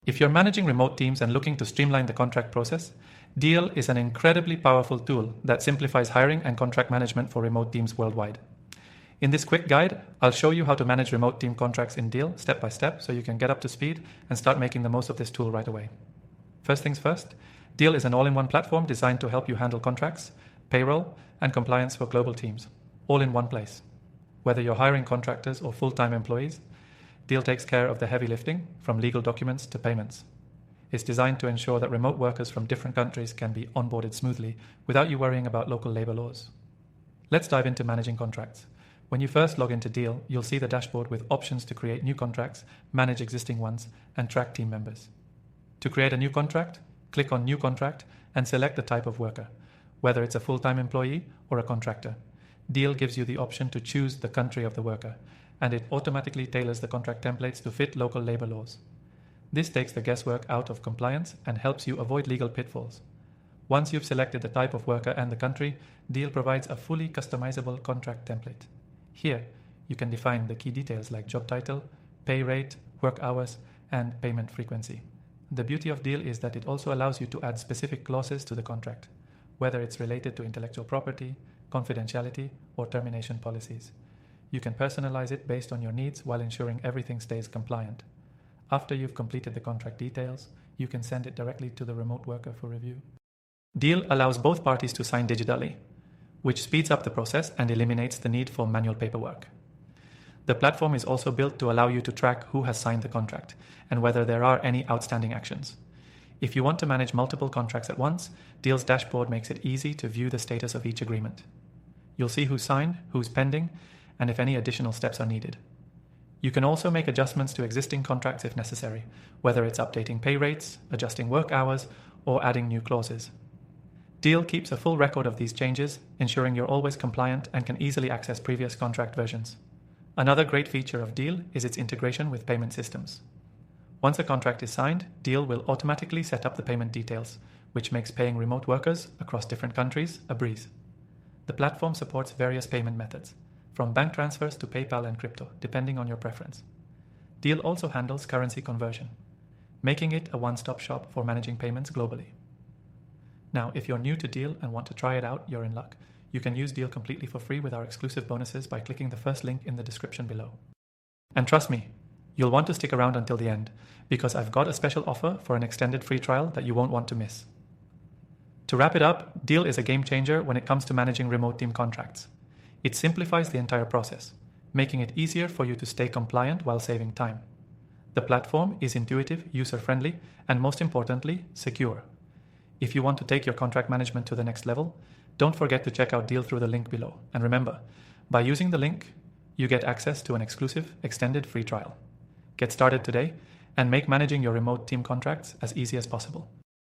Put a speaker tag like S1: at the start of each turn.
S1: If you're managing remote teams and looking to streamline the contract process, Deel is an incredibly powerful tool that simplifies hiring and contract management for remote teams worldwide. In this quick guide, I'll show you how to manage remote team contracts in Deel step by step so you can get up to speed and start making the most of this tool right away. First things first, Deel is an all-in-one platform designed to help you handle contracts, payroll, and compliance for global teams, all in one place. Whether you're hiring contractors or full-time employees, Deel takes care of the heavy lifting, from legal documents to payments. It's designed to ensure that remote workers from different countries can be onboarded smoothly without you worrying about local labor laws. Let's dive into managing contracts. When you first log into Deel, you'll see the dashboard with options to create new contracts, manage existing ones, and track team members. To create a new contract, click on New Contract and select the type of worker, whether it's a full-time employee or a contractor. Deel gives you the option to choose the country of the worker, and it automatically tailors the contract templates to fit local labor laws. This takes the guesswork out of compliance and helps you avoid legal pitfalls. Once you've selected the type of worker and the country, Deel provides a fully customizable contract template. Here, you can define the key details like job title, pay rate, work hours, and payment frequency. The beauty of Deel is that it also allows you to add specific clauses to the contract, whether it's related to intellectual property, confidentiality, or termination policies. You can personalize it based on your needs while ensuring everything stays compliant. After you've completed the contract details, you can send it directly to the remote worker for review. Deel allows both parties to sign digitally, which speeds up the process and eliminates the need for manual paperwork. The platform is also built to allow you to track who has signed the contract and whether there are any outstanding actions. If you want to manage multiple contracts at once, Deel's dashboard makes it easy to view the status of each agreement. You'll see who's signed, who's pending, and if any additional steps are needed. You can also make adjustments to existing contracts if necessary, whether it's updating pay rates, adjusting work hours, or adding new clauses. Deel keeps a full record of these changes, ensuring you're always compliant and can easily access previous contract versions. Another great feature of Deel is its integration with payment systems. Once a contract is signed, Deel will automatically set up the payment details, which makes paying remote workers across different countries a breeze. The platform supports various payment methods, from bank transfers to PayPal and crypto, depending on your preference. Deel also handles currency conversion, making it a one-stop shop for managing payments globally. Now, if you're new to Deel and want to try it out, you're in luck. You can use Deel completely for free with our exclusive bonuses by clicking the first link in the description below. And trust me, you'll want to stick around until the end, because I've got a special offer for an extended free trial that you won't want to miss. To wrap it up, Deel is a game changer when it comes to managing remote team contracts. It simplifies the entire process, making it easier for you to stay compliant while saving time. The platform is intuitive, user-friendly, and most importantly, secure. If you want to take your contract management to the next level, don't forget to check out Deel through the link below. And remember, by using the link, you get access to an exclusive, extended free trial. Get started today and make managing your remote team contracts as easy as possible.